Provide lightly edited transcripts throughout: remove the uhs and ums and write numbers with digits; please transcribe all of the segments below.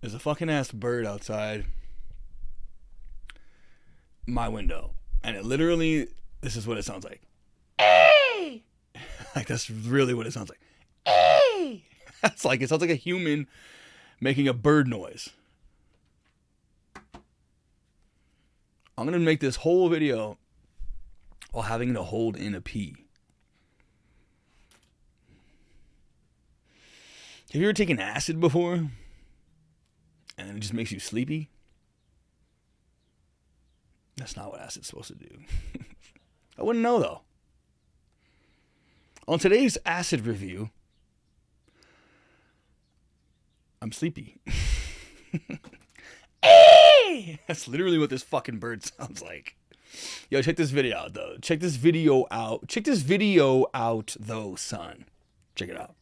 There's a fucking ass bird outside my window. And it literally, this is what it sounds like. Hey! Like, that's really what it sounds like. Hey! It sounds like a human making a bird noise. I'm going to make this whole video while having to hold in a pee. Have you ever taken acid before? And then it just makes you sleepy? That's not what acid's supposed to do. I wouldn't know, though. On today's acid review, I'm sleepy. Hey! That's literally what this fucking bird sounds like. Yo, check this video out, though. Check this video out. Check this video out, though, son. Check it out.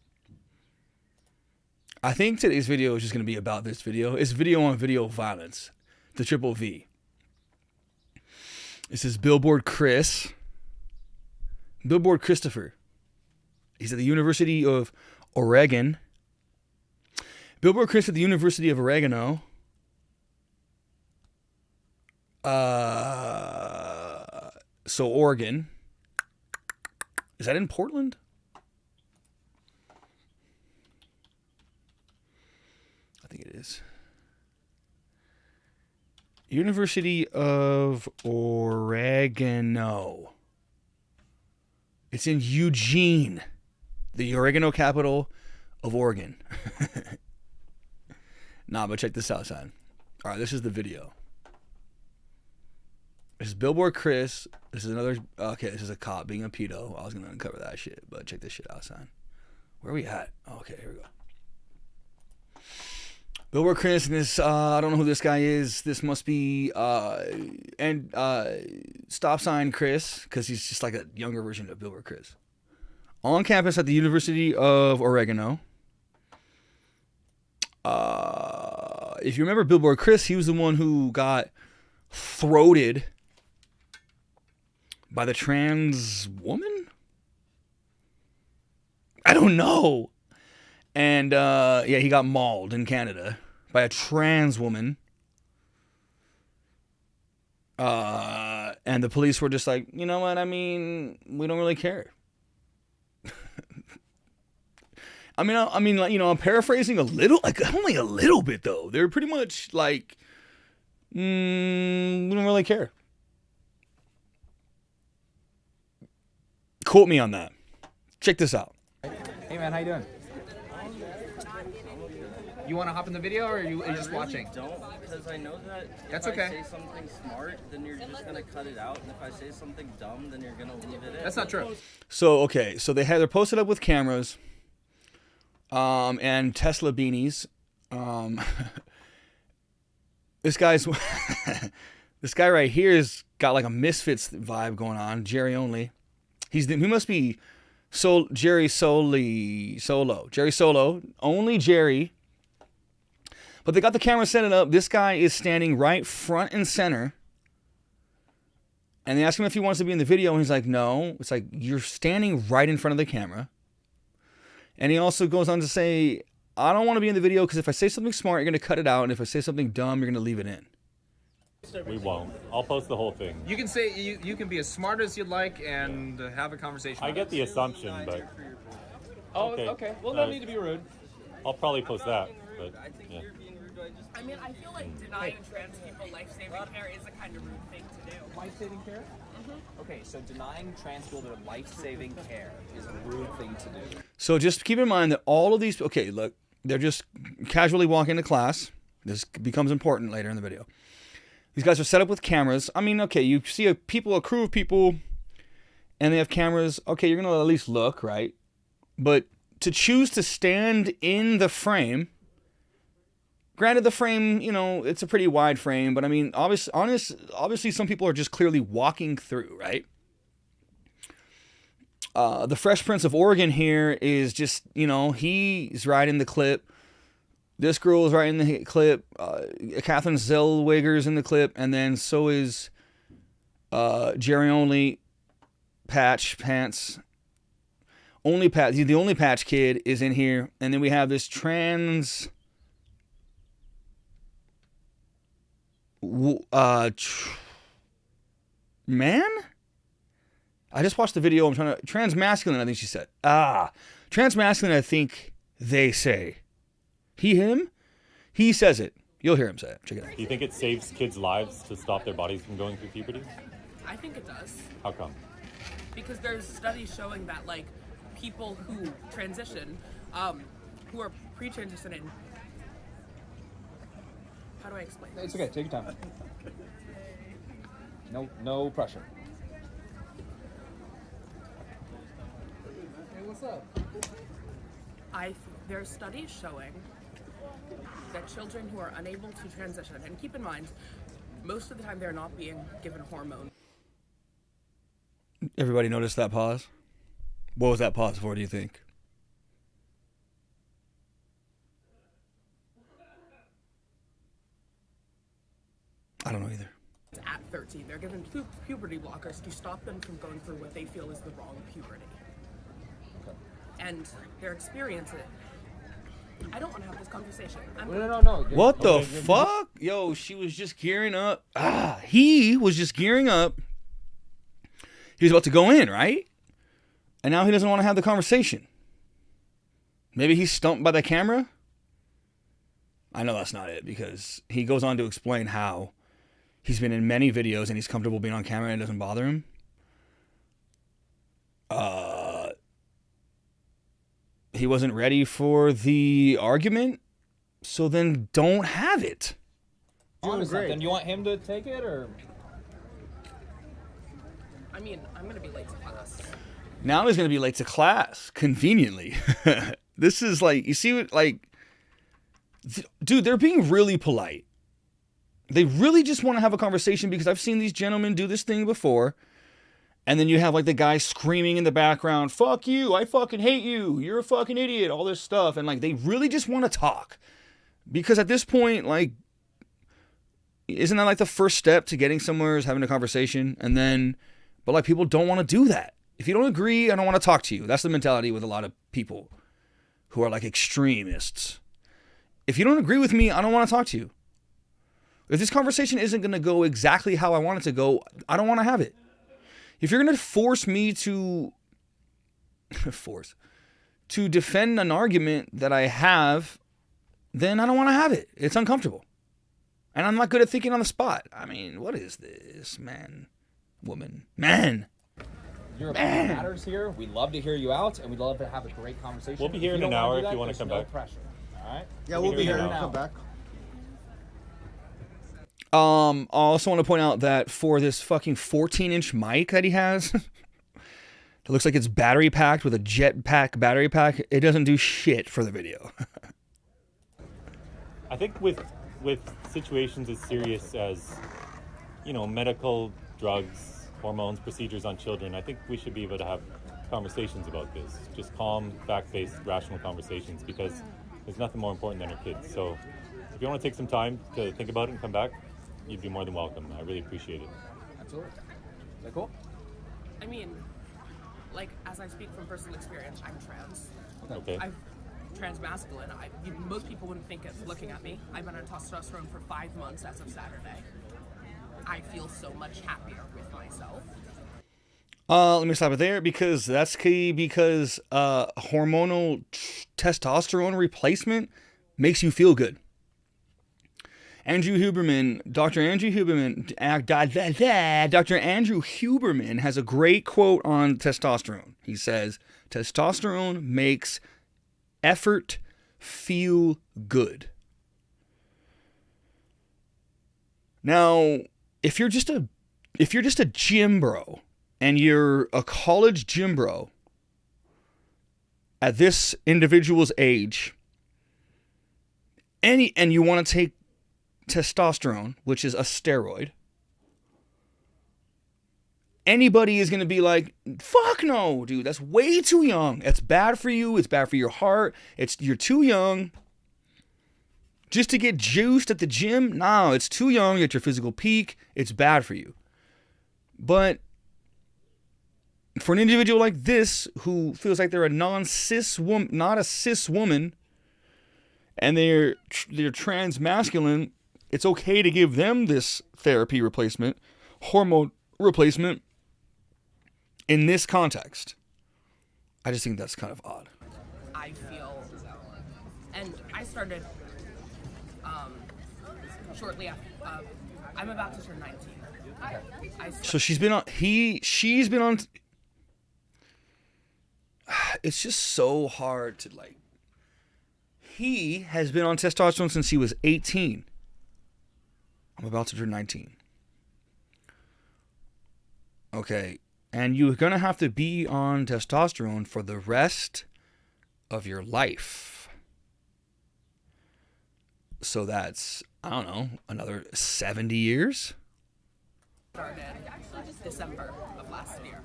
I think today's video is just going to be about this video. It's video on video violence. The triple V. This is Billboard Chris. Billboard Christopher. He's at the University of Oregon. Billboard Chris at the University of Oregano. So Oregon. Is that in Portland? I think it is. University of Oregano. It's in Eugene, the oregano capital of Oregon. Nah, but check this out, son. All right, this is the video. This is Billboard Chris. This is another. Okay, this is a cop being a pedo. I was gonna uncover that shit, but check this shit out, son. Where are we at? Okay, here we go. Billboard Chris and this, I don't know who this guy is. This must be, stop sign Chris, because he's just like a younger version of Billboard Chris. On campus at the University of Oregano. If you remember Billboard Chris, he was the one who got throated by the trans woman? I don't know. And, yeah, he got mauled in Canada by a trans woman. And the police were just like, you know what? I mean, we don't really care. I mean, like, you know, I'm paraphrasing a little, like only a little bit though. They're pretty much like, we don't really care. Quote me on that. Check this out. Hey man, how you doing? You want to hop in the video, or are you just watching? Don't, because I know that That's if okay. I say something smart, then you're just gonna cut it out, and if I say something dumb, then you're gonna leave it in. That's not true. So, okay, so they're posted up with cameras, and Tesla beanies. This guy's, this guy right here has got like a Misfits vibe going on. Jerry only. He must be Jerry Solo. Jerry Solo. Only Jerry. But they got the camera set up. This guy is standing right front and center. And they ask him if he wants to be in the video. And he's like, no. It's like, you're standing right in front of the camera. And he also goes on to say, I don't want to be in the video because if I say something smart, you're going to cut it out. And if I say something dumb, you're going to leave it in. We won't. I'll post the whole thing. You can say you can be as smart as you'd like and have a conversation. I get the assumption, but Oh, okay. Well, no need to be rude. I'll probably post that. But yeah. I mean, I feel like denying trans people life-saving care is a kind of rude thing to do. Life-saving care? Mm-hmm. Okay, so denying trans people their life-saving care is a rude thing to do. So just keep in mind that all of these, okay, look, they're just casually walking to class. This becomes important later in the video. These guys are set up with cameras. I mean, okay, you see a crew of people, and they have cameras. Okay, you're going to at least look, right? But to choose to stand in the frame, granted the frame, you know, it's a pretty wide frame, but I mean, obviously some people are just clearly walking through, right? The Fresh Prince of Oregon here is just, you know, he's riding the clip. This girl is right in the clip. Catherine Zellweger's in the clip. And then so is Jerry Only Patch Pants. The Only Patch Kid is in here. And then we have this trans Man? I just watched the video. I'm trying to... Transmasculine, I think she said. Transmasculine, I think they say. He, him? He says it. You'll hear him say it. Check it out. Do you think it saves kids' lives to stop their bodies from going through puberty? I think it does. How come? Because there's studies showing that, like, people who transition, who are pre-transitioning... How do I explain this? It's okay. Take your time. No pressure. Hey, what's up? There's studies showing that children who are unable to transition, and keep in mind, most of the time they're not being given hormones. Everybody notice that pause? What was that pause for, do you think? I don't know either. At 13, they're given puberty blockers to stop them from going through what they feel is the wrong puberty. Okay. And their experience it. I don't want to have this conversation. No. What the fuck? Yo, she was just gearing up. He was just gearing up. He was about to go in, right? And now he doesn't want to have the conversation. Maybe he's stumped by the camera? I know that's not it, because he goes on to explain how he's been in many videos and he's comfortable being on camera and it doesn't bother him. He wasn't ready for the argument, so then don't have it. Then you want him to take it, or? I mean, I'm going to be late to class. Now he's going to be late to class, conveniently. This is like, you see what, like, dude, they're being really polite. They really just want to have a conversation, because I've seen these gentlemen do this thing before. And then you have like the guy screaming in the background, fuck you, I fucking hate you, you're a fucking idiot, all this stuff. And like, they really just want to talk. Because at this point, like, isn't that like the first step to getting somewhere, is having a conversation? And then, but like, people don't want to do that. If you don't agree, I don't want to talk to you. That's the mentality with a lot of people who are like extremists. If you don't agree with me, I don't want to talk to you. If this conversation isn't going to go exactly how I want it to go, I don't want to have it. If you're going to force me to defend an argument that I have, then I don't want to have it. It's uncomfortable. And I'm not good at thinking on the spot. I mean, what is this, man? Woman. Man. Your opinion matters here. We'd love to hear you out, and we'd love to have a great conversation. We'll be here in an hour if you want to come back. No pressure. All right? Yeah, we'll be here. Come back. I also want to point out that for this fucking 14-inch mic that he has, it looks like it's battery packed with a jetpack battery pack. It doesn't do shit for the video. I think with situations as serious as, medical, drugs, hormones, procedures on children, I think we should be able to have conversations about this. Just calm, fact-based, rational conversations, because there's nothing more important than our kids. So if you want to take some time to think about it and come back, you'd be more than welcome. I really appreciate it. Absolutely. Is that cool? I mean, like, as I speak from personal experience, I'm trans. Okay. I'm transmasculine. Most people wouldn't think it looking at me. I've been on testosterone for 5 months as of Saturday. I feel so much happier with myself. Let me stop it there, because that's key, because hormonal testosterone replacement makes you feel good. Dr. Andrew Huberman has a great quote on testosterone. He says, testosterone makes effort feel good. Now, if you're just a gym bro, and you're a college gym bro at this individual's age, and you want to take testosterone, which is a steroid, anybody is going to be like, fuck no, dude, that's way too young. It's bad for you. It's bad for your heart. You're too young. Just to get juiced at the gym? No, it's too young. You're at your physical peak. It's bad for you. But for an individual like this, who feels like they're a non-cis woman, not a cis woman, and they're transmasculine, it's okay to give them this therapy replacement, hormone replacement in this context. I just think that's kind of odd. I feel, and I started shortly after. I'm about to turn 19. So she's been on. She's been on. It's just so hard to like. He has been on testosterone since he was 18. I'm about to turn 19. Okay, and you're gonna have to be on testosterone for the rest of your life. So that's, I don't know, another 70 years? Started December of last year.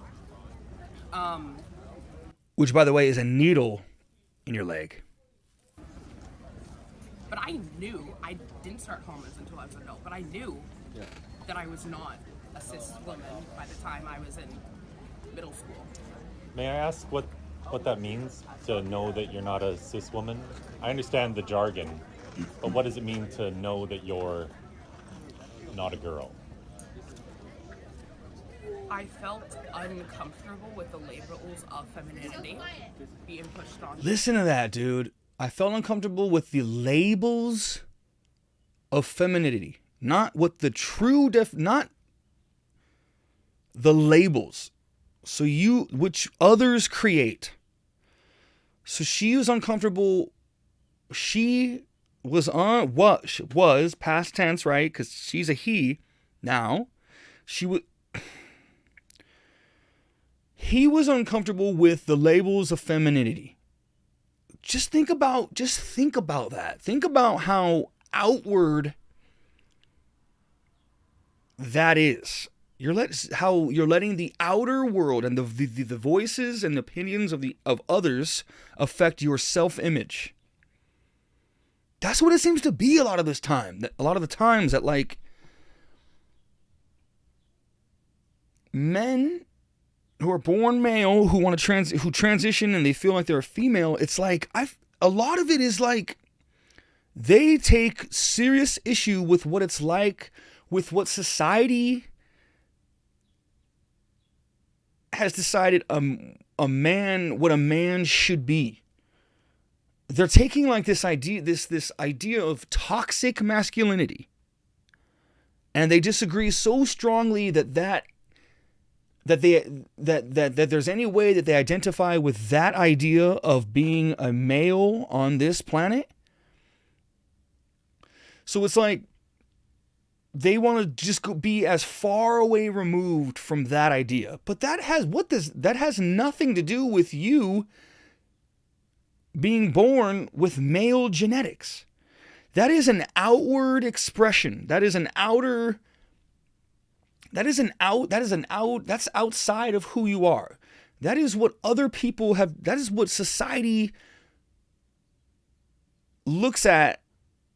Which, by the way, is a needle in your leg. But I knew, I didn't start hormones until I was an adult, but I knew that I was not a cis woman by the time I was in middle school. May I ask what that means to know that you're not a cis woman? I understand the jargon, but what does it mean to know that you're not a girl? I felt uncomfortable with the labels of femininity being pushed on me. Listen to that, dude. I felt uncomfortable with the labels of femininity. Not what the true not the labels. So which others create. So she was uncomfortable. She was on what was past tense, right? Because she's a he now. He was uncomfortable with the labels of femininity. Just think about that. Think about how outward that is. How you're letting the outer world and the voices and opinions of others affect your self-image. That's what it seems to be a lot of this time. A lot of the times that like men who are born male who want to who transition and they feel like they're a female, it's like a lot of it is like they take serious issue with what it's like, with what society has decided what a man should be. They're taking like this idea of toxic masculinity, and they disagree so strongly that there's any way that they identify with that idea of being a male on this planet. So it's like they want to just be as far away removed from that idea. But that has nothing to do with you being born with male genetics. That is an outward expression. That's outside of who you are. That is what other people have, that is what society looks at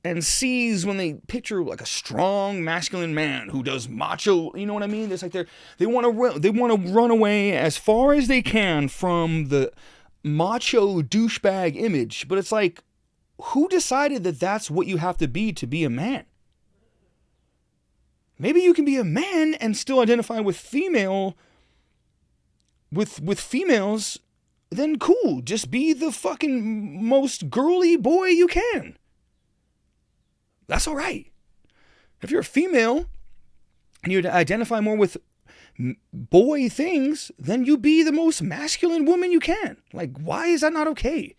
and sees when they picture like a strong masculine man who does macho, you know what I mean? It's like they want to run away as far as they can from the macho douchebag image, but it's like, who decided that that's what you have to be a man? Maybe you can be a man and still identify with females, then cool. Just be the fucking most girly boy you can. That's all right. If you're a female and you identify more with boy things, then you be the most masculine woman you can. Like, why is that not okay?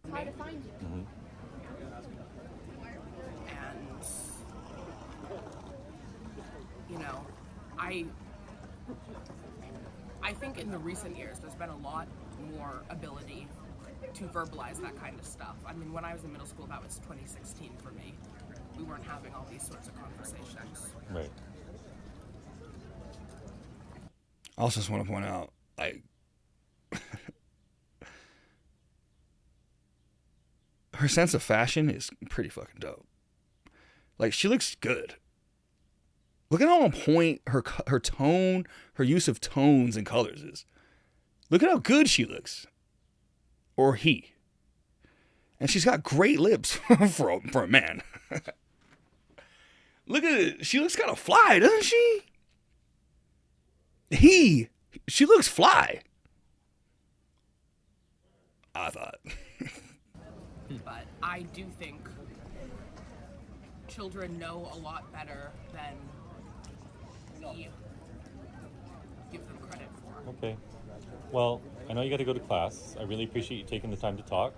Try to find you. And, you know, I think in the recent years there's been a lot more ability to verbalize that kind of stuff. I mean, when I was in middle school, that was 2016 for me. We weren't having all these sorts of conversations. Right. I also just want to point out, like, her sense of fashion is pretty fucking dope. Like, she looks good. Look at how on point her tone, her use of tones and colors is. Look at how good she looks. Or he. And she's got great lips for a man. Look at it. She looks kind of fly, doesn't she? She looks fly. I thought. But I do think children know a lot better than we give them credit for. Okay. Well, I know you got to go to class. I really appreciate you taking the time to talk.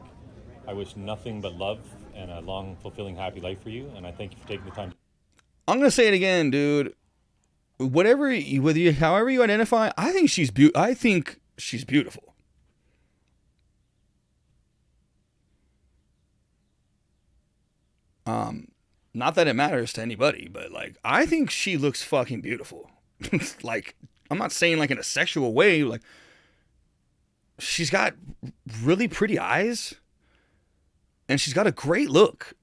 I wish nothing but love and a long, fulfilling, happy life for you. And I thank you for taking the time. I'm gonna say it again, dude. However you identify, I think she's beautiful. Not that it matters to anybody, but like I think she looks fucking beautiful. Like I'm not saying like in a sexual way, like she's got really pretty eyes and she's got a great look.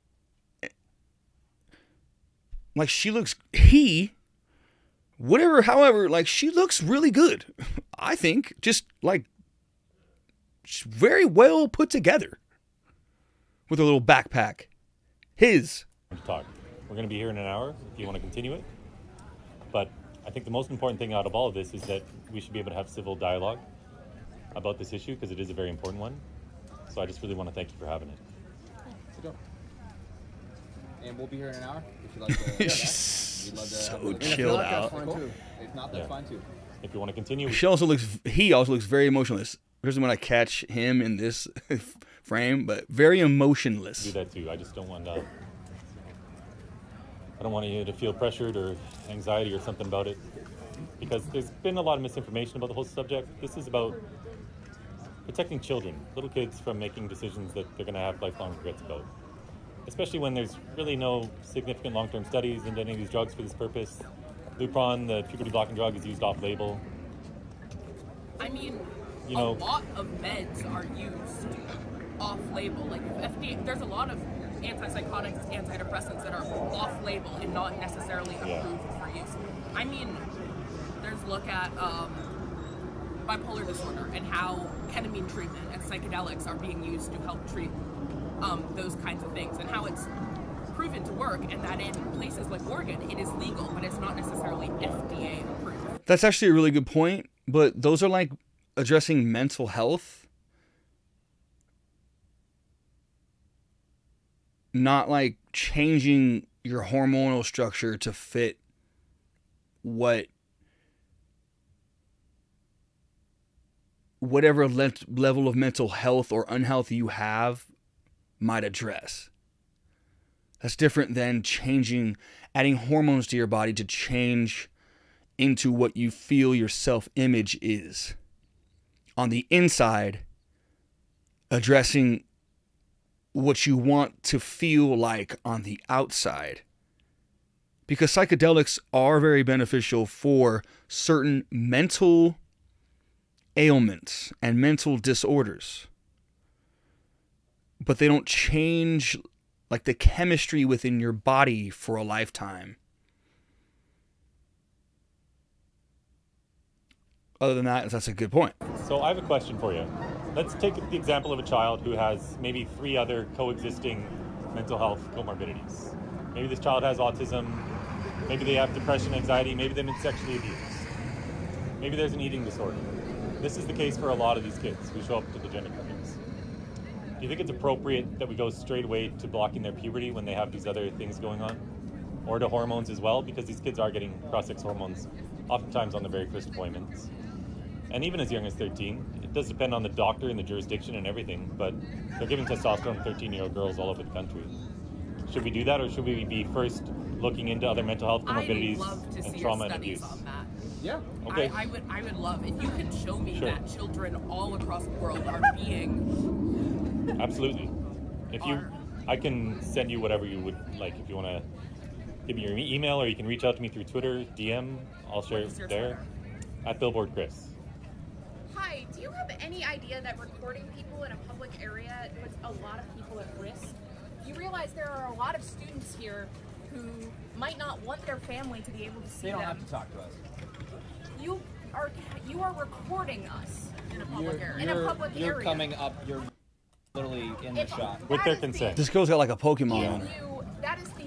Like she looks however, like she looks really good. I think just like she's very well put together with her little backpack. His. To talk. We're going to be here in an hour if you want to continue it. But I think the most important thing out of all of this is that we should be able to have civil dialogue about this issue because it is a very important one. So I just really want to thank you for having it. So go. And we'll be here in an hour if you'd like to. We'd love to So have a look. chilled out. Cool. If not, that's Yeah. fine too. If you want to continue, He also looks very emotionless. Here's when I catch him in this frame, but very emotionless. do that too. I just don't want I don't want you to feel pressured or anxiety or something about it because there's been a lot of misinformation about the whole subject. This is about protecting children, little kids, from making decisions that they're going to have lifelong regrets about, especially when there's really no significant long-term studies into any of these drugs for this purpose. Lupron, the puberty blocking drug, is used off-label. I mean, You know- a lot of meds are used off-label. Like FDA, there's a lot of antipsychotics, antidepressants that are off-label and not necessarily Yeah. approved for use. I mean, there's look at bipolar disorder and how ketamine treatment and psychedelics are being used to help treat those kinds of things, and how it's proven to work, and that in places like Oregon, it is legal, but it's not necessarily FDA approved. That's actually a really good point, but those are like addressing mental health, not like changing your hormonal structure to fit whatever level of mental health or unhealth you have might address. That's different than adding hormones to your body to change into what you feel your self-image is. On the inside, addressing what you want to feel like on the outside. Because psychedelics are very beneficial for certain mental ailments and mental disorders. But they don't change like the chemistry within your body for a lifetime. Other than that, that's a good point. So I have a question for you. Let's take the example of a child who has maybe 3 other coexisting mental health comorbidities. Maybe this child has autism, maybe they have depression, anxiety, maybe they've been sexually abused. Maybe there's an eating disorder. This is the case for a lot of these kids who show up to the gender clinics. Do you think it's appropriate that we go straight away to blocking their puberty when they have these other things going on? Or to hormones as well? Because these kids are getting cross-sex hormones oftentimes on their very first appointments. And even as young as 13, it does depend on the doctor and the jurisdiction and everything, but they're giving testosterone to 13-year-old girls all over the country. Should we do that, or should we be first looking into other mental health comorbidities I'd love to and see trauma your and studies abuse? on that. Yeah. Okay. I would love if you could show me Sure. that children all across the world are being Absolutely. I can send you whatever you would like. If you want to give me your email, or you can reach out to me through Twitter, DM. I'll share What is your it there. Twitter? @Billboard Chris. Hi, do you have any idea that recording people in a public area puts a lot of people at risk? You realize there are a lot of students here who might not want their family to be able to see They don't them. have to talk to us. You are recording us in a public area. You're coming up. You're literally in the If shot. With that their is the- consent. This girl's got like a Pokemon on her. That is the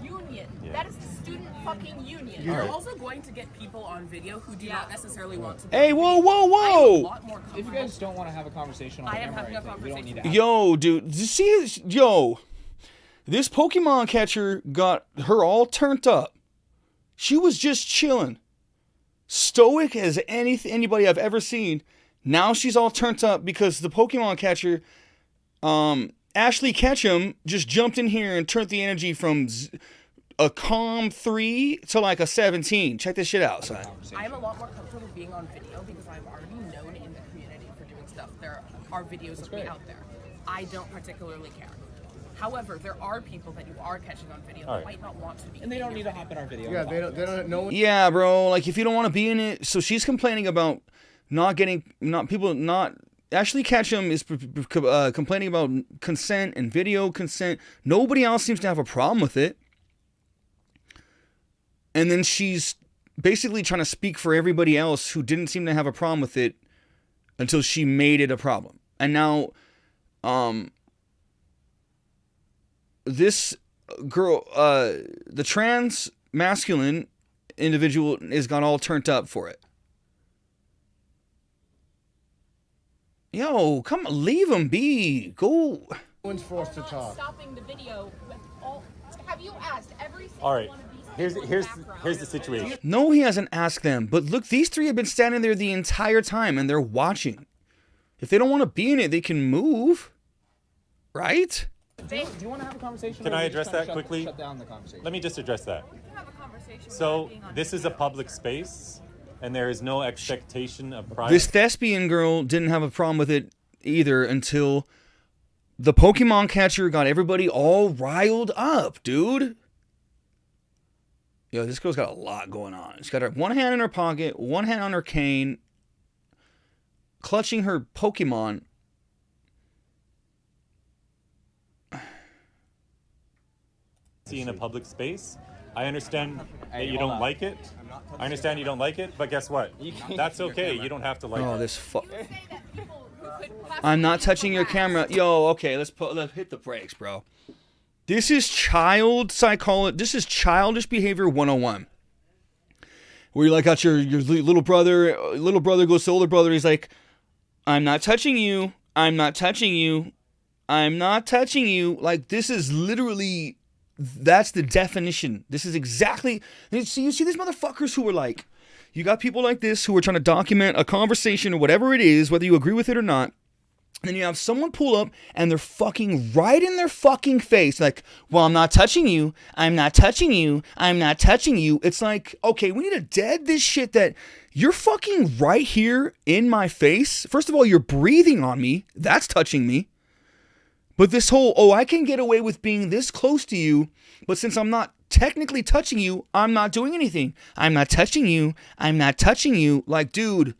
union. Yeah. That is the student fucking union. You're also going to get people on video who do not necessarily want to. be Hey, on whoa, video. whoa, I am a whoa! lot more If you comfortable. guys don't want to have a conversation on I am camera, having a we don't need conversation. to have Yo, dude, did you see this? Yo, this Pokemon catcher got her all turned up. She was just chilling, stoic as anybody I've ever seen. Now she's all turned up because the Pokemon catcher, Ashley Ketchum, just jumped in here and turned the energy from a calm 3 to like a 17. Check this shit out, son. I am a lot more comfortable being on video because I'm already known in the community for doing stuff. There are videos of me out there. I don't particularly care. However, there are people that you are catching on video that Alright. might not want to be. And they in don't your need to video. hop in our video. Yeah, they don't know. Yeah, bro. Like if you don't want to be in it, so she's complaining about Ashley Ketchum is complaining about consent and video consent. Nobody else seems to have a problem with it. And then she's basically trying to speak for everybody else who didn't seem to have a problem with it until she made it a problem. And now, this girl, the trans masculine individual has got all turned up for it. Yo, come on, leave him be. Go. No one's forced to Not talk. stopping the video with all. Have you asked every single All right. one of these Here's people in here's background? here's the situation. No, he hasn't asked them. But look, these three have been standing there the entire time and they're watching. If they don't want to be in it, they can move. Right? Do you want to have a conversation? Can or are I we just address trying to that quickly? Shut down the conversation. Let me just address that. Have a conversation So without being on this is a public space, and there is no expectation of privacy. This thespian girl didn't have a problem with it either until the Pokemon catcher got everybody all riled up, dude. Yo, this girl's got a lot going on. She's got her one hand in her pocket, one hand on her cane, clutching her Pokemon. In a public space. I understand that Hey, you hold don't on. like it. I understand you don't like it, but guess what? That's okay. You don't have to like Oh, it. this fuck. You say that people who could possibly I'm not be touching your harassed- camera. Yo, okay, let's hit the brakes, bro. This is child psychology. This is childish behavior 101. Where you like got your little brother goes to older brother. He's like, I'm not touching you. I'm not touching you. I'm not touching you. Like this is literally, that's the definition. This is exactly. You see these motherfuckers who are like, you got people like this who are trying to document a conversation or whatever it is, whether you agree with it or not. And then you have someone pull up and they're fucking right in their fucking face. Like, well, I'm not touching you. I'm not touching you. I'm not touching you. It's like, okay, we need to dead this shit that you're fucking right here in my face. First of all, you're breathing on me. That's touching me. But this whole, oh, I can get away with being this close to you, but since I'm not technically touching you, I'm not doing anything. I'm not touching you. I'm not touching you. Like, dude,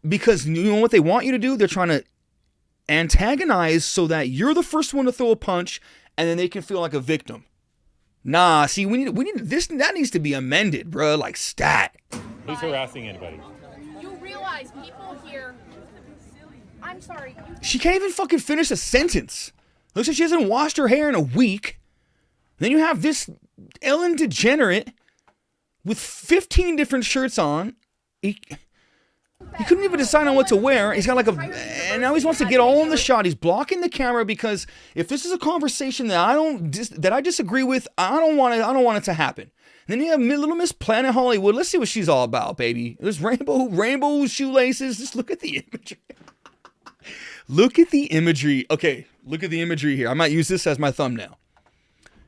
because you know what they want you to do? They're trying to antagonize so that you're the first one to throw a punch and then they can feel like a victim. Nah, see, we need this, that needs to be amended, bro. Like, stat. Who's harassing anybody? You realize people here. I'm sorry. She can't even fucking finish a sentence. Looks like she hasn't washed her hair in a week. Then you have this Ellen DeGenerate with 15 different shirts on. He couldn't even decide on what to wear. He's got like and now he wants to get all in the shot. He's blocking the camera because if this is a conversation that I disagree with, I don't want it to happen. And then you have Little Miss Planet Hollywood. Let's see what she's all about, baby. There's rainbow shoelaces. Just look at the imagery. Look at the imagery. Okay, look at the imagery here. I might use this as my thumbnail.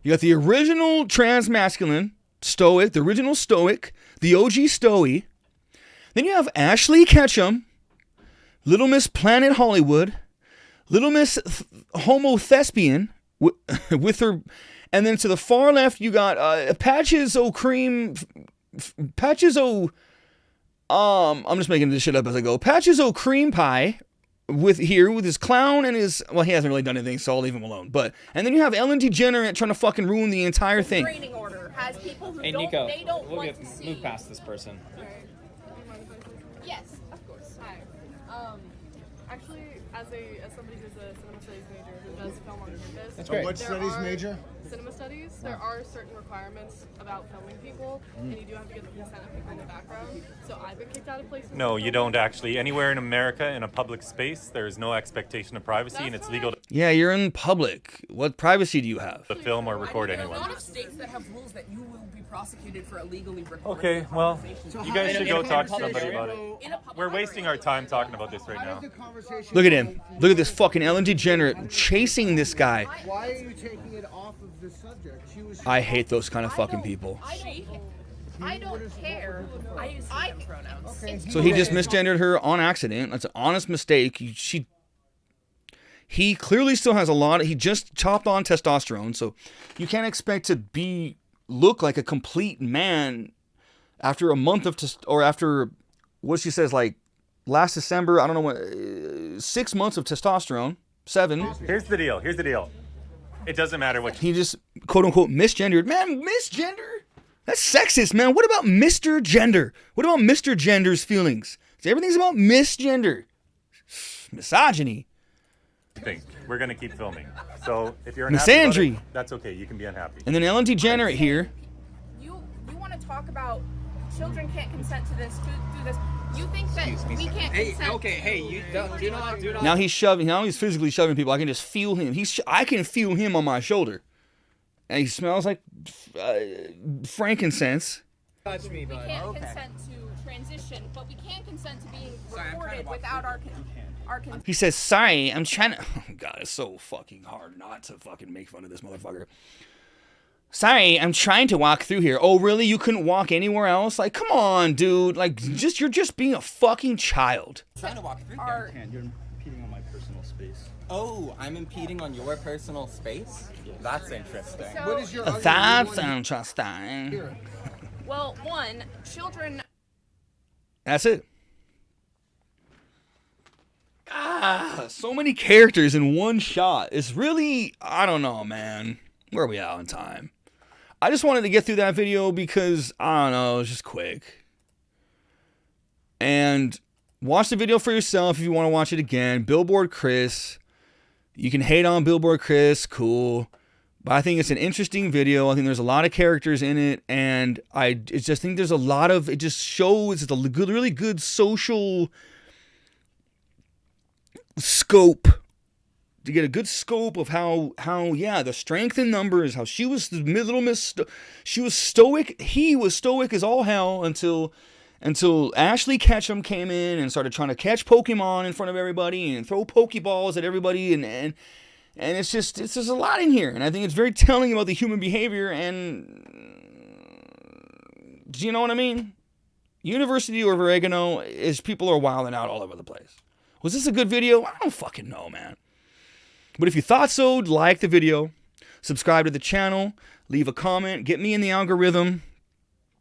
You got the original trans masculine stoic, the original stoic, the OG Stoey. Then you have Ashley Ketchum, Little Miss Planet Hollywood, Little Miss Homo Thespian with her, and then to the far left you got Patches O'Cream, Patches O. I'm just making this shit up as I go. Patches O'Cream Pie with his clown and his, well, he hasn't really done anything, so I'll leave him alone. But and then you have Ellen DeGenerate trying to fucking ruin the entire thing. Restraining order has people who Hey, don't. Nico, They don't we'll want to see. move past this person. Yes, of course. Hi. Actually, as as somebody who's a cinema studies major who does film on campus. That's great. What There studies are- major? Cinema studies. There are certain requirements about filming people, and you do have to get the consent of people in the background. So I've been kicked out of places. No, for you filming. don't actually. Anywhere in America, in a public space, there is no expectation of privacy, and That's it's legal to Yeah, you're in public. What privacy do you have? film or record There are a anywhere. lot of states that have rules that you will be prosecuted for illegally recording. Okay, well, conversations. you guys should go talk to somebody about it. In a public We're wasting our time talking about this right How now. did the conversation Look at go him. Look at this fucking Ellen DeGenerate chasing this guy. Why are you taking it off of the subject? She was. I hate those kind of fucking people. I don't care. I use them pronouns. Okay. So he just misgendered her on accident. That's an honest mistake. He clearly still has a lot. He just chopped on testosterone, so you can't expect to look like a complete man after a month of or after what she says, like last December. I don't know what, 6 months of testosterone. 7. Here's the deal. Here's the deal. It doesn't matter what. He just quote unquote misgendered. Man, misgender? That's sexist, man. What about Mr. Gender? What about Mr. Gender's feelings? Everything's about misgender. Misogyny. Think we're gonna keep filming. So if you're unhappy about Misandry. it, that's okay. You can be unhappy. And then Ellen DeGenerate here. You want to talk about children can't consent to this, do this. You think that we can't consent? you do not. Now he's shoving. Now he's physically shoving people. I can just feel him. I can feel him on my shoulder, and he smells like frankincense. Touch me, We bud. can't consent to transition, but we can consent to being recorded without our consent. He says, "Sorry, I'm trying to." Oh God, it's so fucking hard not to fucking make fun of this motherfucker. Sorry, I'm trying to walk through here. Oh, really? You couldn't walk anywhere else? Like, come on, dude. Like, you're just being a fucking child. Trying to walk through Are- there. You're impeding on my personal space. Oh, I'm impeding on your personal space? That's interesting. So, What is your argument? That's You want- interesting. Here. well, one, children. That's it. So many characters in one shot. It's really, I don't know, man. Where are we at on time? I just wanted to get through that video because, I don't know, it's just quick. And watch the video for yourself if you want to watch it again. Billboard Chris. You can hate on Billboard Chris, cool. But I think it's an interesting video. I think there's a lot of characters in it. And I just think there's a lot of, it just shows it's a good, really good social scope. To get a good scope of how yeah, the strength in numbers, how she was the little miss, she was stoic, he was stoic as all hell until Ashley Ketchum came in and started trying to catch Pokemon in front of everybody and throw Pokeballs at everybody, and it's just a lot in here, and I think it's very telling about the human behavior, and do you know what I mean? University of Oregano is people are wilding out all over the place. Was this a good video? I don't fucking know, man. But if you thought so, like the video, subscribe to the channel, leave a comment, get me in the algorithm.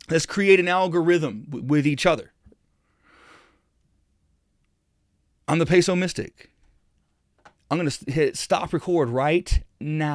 Let's create an algorithm with each other. I'm the Peso Mystic. I'm going to hit stop record right now.